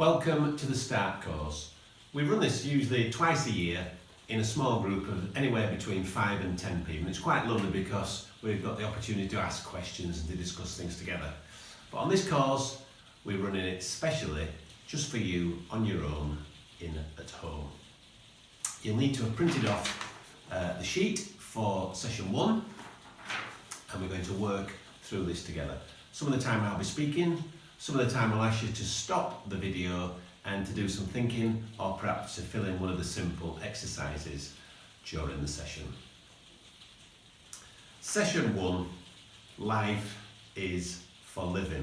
Welcome to the START course. We run this usually twice a year in a small group of anywhere between 5 and 10 people. It's quite lovely because we've got the opportunity to ask questions and to discuss things together. But on this course, we're running it specially just for you on your own at home. You'll need to have printed off the sheet for session 1, and we're going to work through this together. Some of the time I'll be speaking, some of the time I'll ask you to stop the video and to do some thinking, or perhaps to fill in one of the simple exercises during the session. Session 1, life is for living.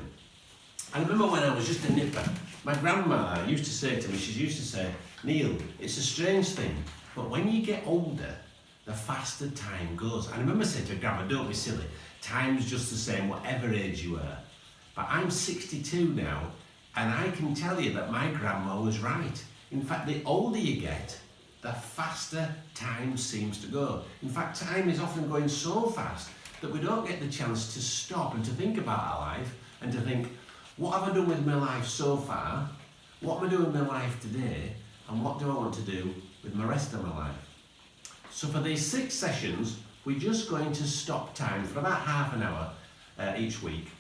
I remember when I was just a nipper, my grandma used to say to me, she used to say, Neil, it's a strange thing, but when you get older, the faster time goes. I remember saying to her, Grandma, don't be silly, time's just the same whatever age you are. But I'm 62 now, and I can tell you that my grandma was right. In fact, the older you get, the faster time seems to go. In fact, time is often going so fast that we don't get the chance to stop and to think about our life and to think, what have I done with my life so far? What am I doing with my life today? And what do I want to do with my rest of my life? So for these 6 sessions, we're just going to stop time for about half an hour each week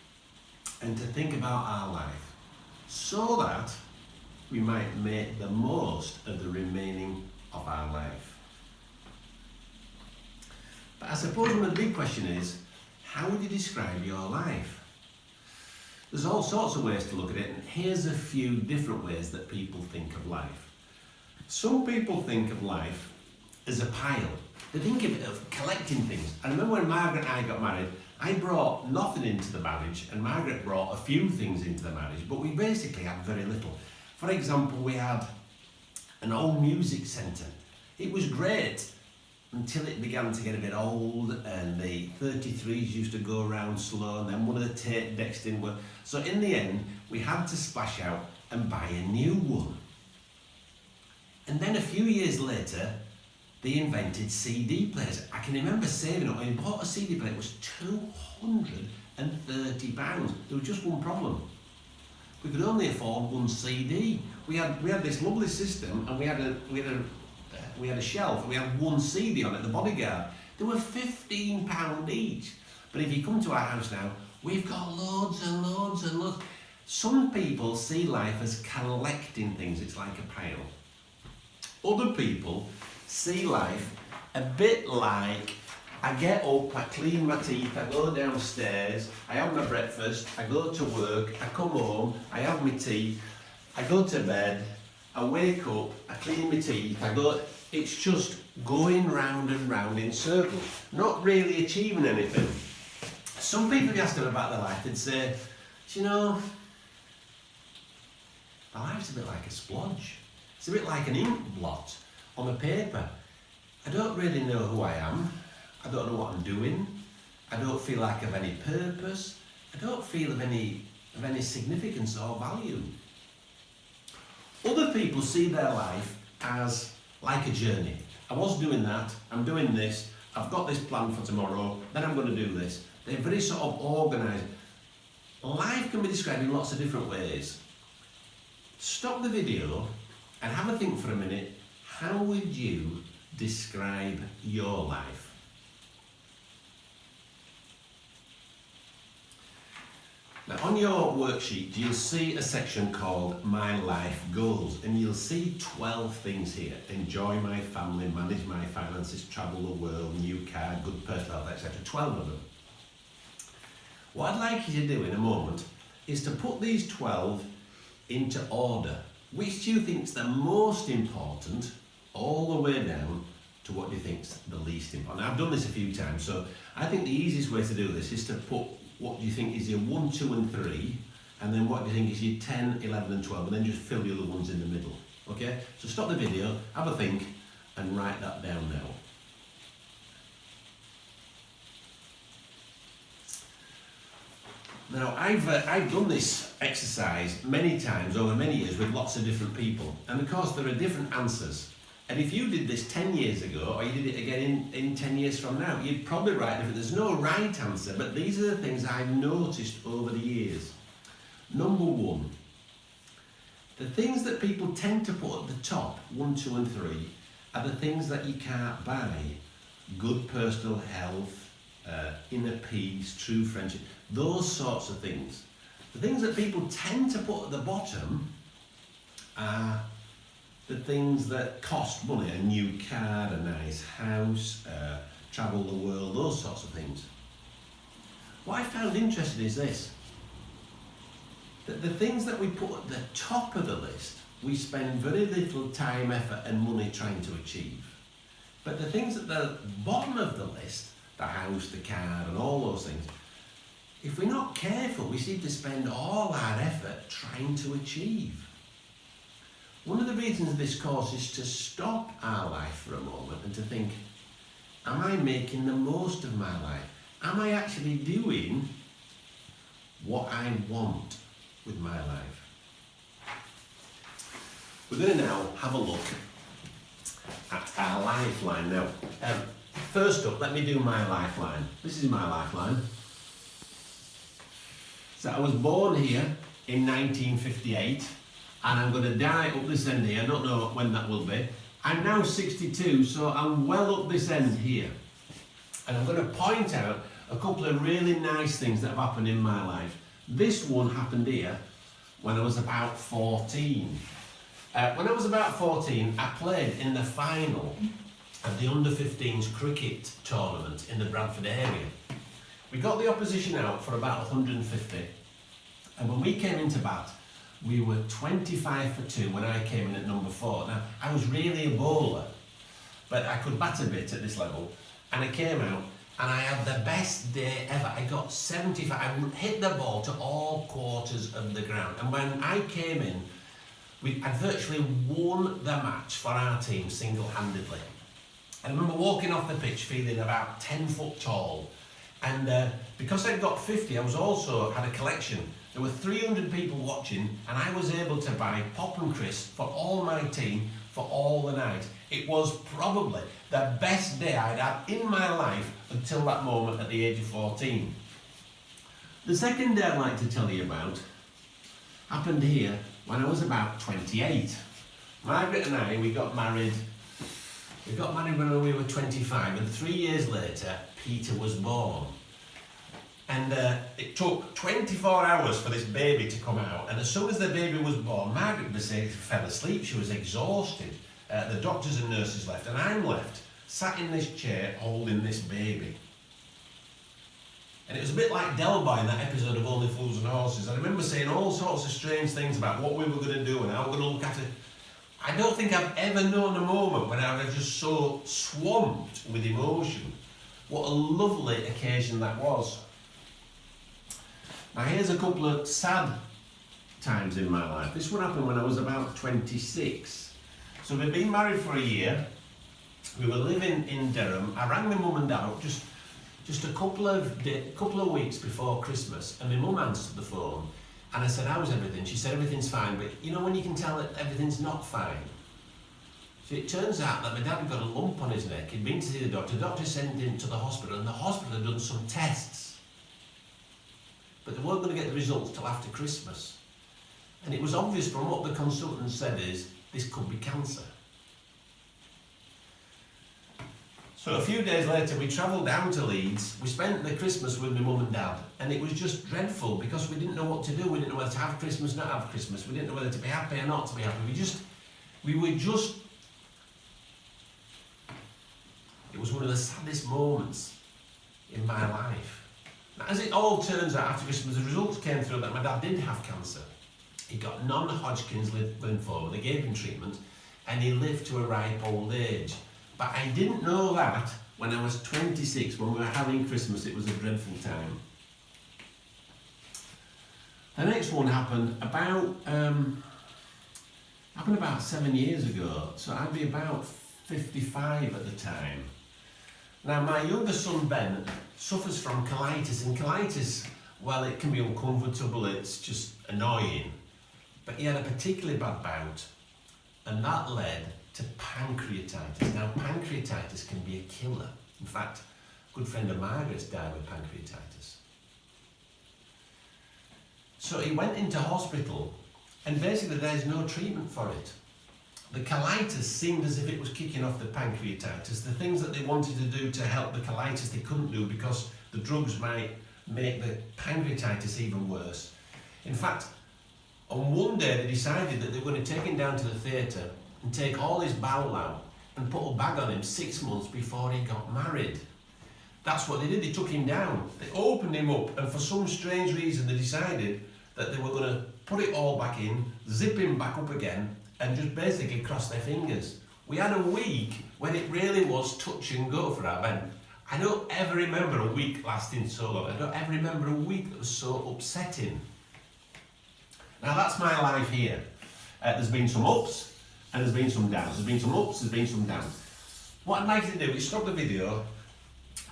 and to think about our life so that we might make the most of the remaining of our life. But I suppose one of the big question is, how would you describe your life? There's all sorts of ways to look at it, and here's a few different ways that people think of life. Some people think of life as a pile. They think of it of collecting things. I remember when Margaret and I got married, I brought nothing into the marriage and Margaret brought a few things into the marriage, but we basically had very little. For example, we had an old music centre. It was great until it began to get a bit old and the 33s used to go around slow and then one of the tape decks didn't work. So in the end, we had to splash out and buy a new one. And then a few years later, they invented CD players. I can remember saving up, when I bought a CD player, it was £230. There was just one problem. We could only afford one CD. We had this lovely system, and we had a shelf, and we had one CD on it, the Bodyguard. They were £15 each. But if you come to our house now, we've got loads and loads and loads. Some people see life as collecting things. It's like a pile. Other people see life a bit like, I get up, I clean my teeth, I go downstairs, I have my breakfast, I go to work, I come home, I have my tea, I go to bed, I wake up, I clean my teeth, it's just going round and round in circles, not really achieving anything. Some people, if you ask them about their life, they'd say, do you know, my life's a bit like a splodge. It's a bit like an ink blot on a paper. I don't really know who I am. I don't know what I'm doing. I don't feel like I've any purpose. I don't feel of any significance or value. Other people see their life as like a journey. I was doing that, I'm doing this, I've got this plan for tomorrow, then I'm going to do this. They're very sort of organised. Life can be described in lots of different ways. Stop the video and have a think for a minute. How would you describe your life? Now on your worksheet, you'll see a section called My Life Goals, and you'll see 12 things here. Enjoy my family, manage my finances, travel the world, new car, good personal health, etc. 12 of them. What I'd like you to do in a moment is to put these 12 into order. Which do you think is the most important, all the way down to what do you think is the least important? Now, I've done this a few times, so I think the easiest way to do this is to put what do you think is your 1, 2 and 3, and then what do you think is your 10, 11 and 12, and then just fill the other ones in the middle, okay? So stop the video, have a think, and write that down now. Now, I've done this exercise many times over many years with lots of different people, and of course there are different answers. And if you did this 10 years ago, or you did it again in 10 years from now, you'd probably write different. There's no right answer, but these are the things I've noticed over the years. Number 1, The things that people tend to put at the top, 1, 2 and 3, are the things that you can't buy. Good personal health, inner peace, true friendship, those sorts of things. The things that people tend to put at the bottom are the things that cost money, a new car, a nice house, travel the world, those sorts of things. What I found interesting is this, that the things that we put at the top of the list, we spend very little time, effort and money trying to achieve. But the things at the bottom of the list, the house, the car and all those things, if we're not careful, we seem to spend all our effort trying to achieve. One of the reasons of this course is to stop our life for a moment and to think, am I making the most of my life? Am I actually doing what I want with my life? We're going to now have a look at our lifeline now. First up, let me do my lifeline. This is my lifeline. So I was born here in 1958 and I'm going to die up this end here. I don't know when that will be. I'm now 62, so I'm well up this end here. And I'm going to point out a couple of really nice things that have happened in my life. This one happened here when I was about 14. When I was about 14, I played in the final of the under-15s cricket tournament in the Bradford area. We got the opposition out for about 150, and when we came into bat, we were 25 for 2 when I came in at number 4. Now, I was really a bowler, but I could bat a bit at this level, and I came out, and I had the best day ever. I got 75, I hit the ball to all quarters of the ground, and when I came in, I virtually won the match for our team single-handedly. I remember walking off the pitch feeling about 10 foot tall, and because I'd got 50, I was also had a collection. There were 300 people watching, and I was able to buy pop and crisp for all my team for all the night. It was probably the best day I'd had in my life until that moment at the age of 14. The second day I'd like to tell you about happened here when I was about 28. Margaret and I, we got married when we were 25, and 3 years later, Peter was born. And it took 24 hours for this baby to come out, and as soon as the baby was born, Margaret fell asleep. She was exhausted. The doctors and nurses left, and I'm left, sat in this chair holding this baby. And it was a bit like Del Boy in that episode of Only Fools and Horses. I remember saying all sorts of strange things about what we were going to do and how we were going to look after it. I don't think I've ever known a moment when I was just so swamped with emotion. What a lovely occasion that was. Now here's a couple of sad times in my life. This one happened when I was about 26. So we'd been married for a year. We were living in Durham. I rang my mum and dad up just a couple of weeks before Christmas, and my mum answered the phone, and I said, how's everything? She said, everything's fine, but you know when you can tell that everything's not fine? So it turns out that my dad had got a lump on his neck. He'd been to see the doctor sent him to the hospital, and the hospital had done some tests. But they weren't going to get the results till after Christmas. And it was obvious from what the consultant said is, this could be cancer. So a few days later, we travelled down to Leeds. We spent the Christmas with my mum and dad, and it was just dreadful because we didn't know what to do. We didn't know whether to have Christmas, not have Christmas. We didn't know whether to be happy or not to be happy. It was one of the saddest moments in my life. Now, as it all turns out, after Christmas, the results came through that my dad did have cancer. He got non-Hodgkin's lymphoma. They gave him treatment, and he lived to a ripe old age. But I didn't know that when I was 26, when we were having Christmas. It was a dreadful time. The next one happened about 7 years ago, so I'd be about 55 at the time. Now, my younger son Ben suffers from colitis, and colitis, well, it can be uncomfortable, it's just annoying. But he had a particularly bad bout, and that led to pancreatitis. Now, pancreatitis can be a killer. In fact, a good friend of Margaret's died with pancreatitis. So he went into hospital, and basically there's no treatment for it. The colitis seemed as if it was kicking off the pancreatitis. The things that they wanted to do to help the colitis they couldn't do because the drugs might make the pancreatitis even worse. In fact, on one day they decided that they were going to take him down to the theatre and take all his bowel out and put a bag on him 6 months before he got married. That's what they did, they took him down. They opened him up, and for some strange reason they decided that they were going to put it all back in, zip him back up again, and just basically cross their fingers. We had a week when it really was touch and go for our men. I don't ever remember a week lasting so long. I don't ever remember a week that was so upsetting. Now that's my life here. There's been some ups and there's been some downs. There's been some ups, there's been some downs. What I'd like you to do is stop the video,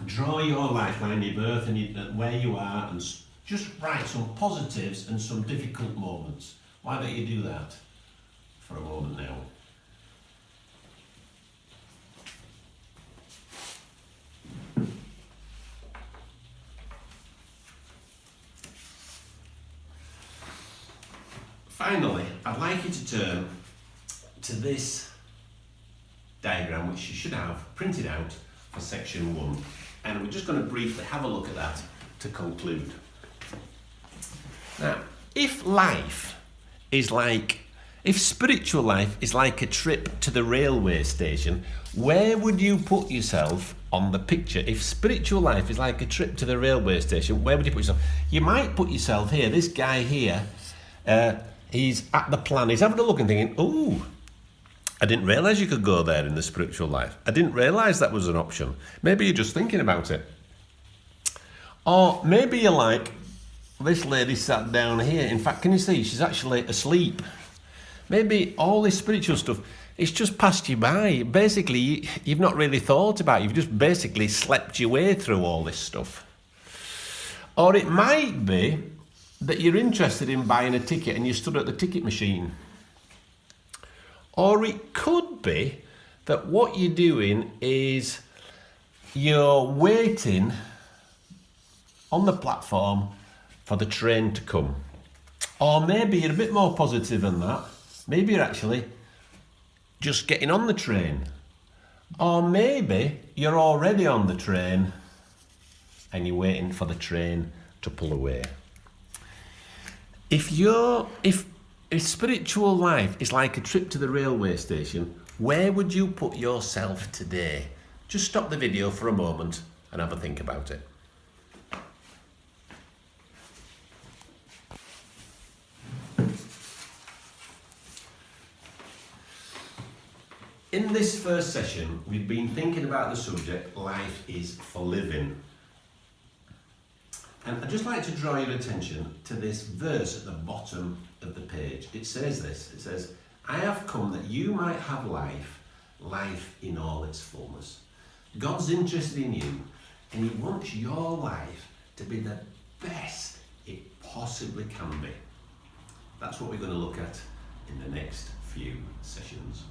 draw your lifeline, your birth and where you are, and just write some positives and some difficult moments. Why don't you do that for a moment now? Finally, I'd like you to turn to this diagram, which you should have printed out for section 1. And we're just going to briefly have a look at that to conclude. Now, if spiritual life is like a trip to the railway station, where would you put yourself on the picture? If spiritual life is like a trip to the railway station, where would you put yourself? You might put yourself here. This guy here, he's at the plan. He's having a look and thinking, "Ooh, I didn't realise you could go there in the spiritual life. I didn't realise that was an option." Maybe you're just thinking about it. Or maybe you're like, this lady sat down here. In fact, can you see? She's actually asleep. Maybe all this spiritual stuff, it's just passed you by. Basically, you've not really thought about it. You've just basically slept your way through all this stuff. Or it might be that you're interested in buying a ticket and you stood at the ticket machine. Or it could be that what you're doing is you're waiting on the platform for the train to come. Or maybe you're a bit more positive than that. Maybe you're actually just getting on the train. Or maybe you're already on the train and you're waiting for the train to pull away. If spiritual life is like a trip to the railway station, where would you put yourself today? Just stop the video for a moment and have a think about it. In this first session, we've been thinking about the subject, life is for living. And I'd just like to draw your attention to this verse at the bottom of the page. It says this, it says, "I have come that you might have life, life in all its fullness." God's interested in you, and He wants your life to be the best it possibly can be. That's what we're going to look at in the next few sessions.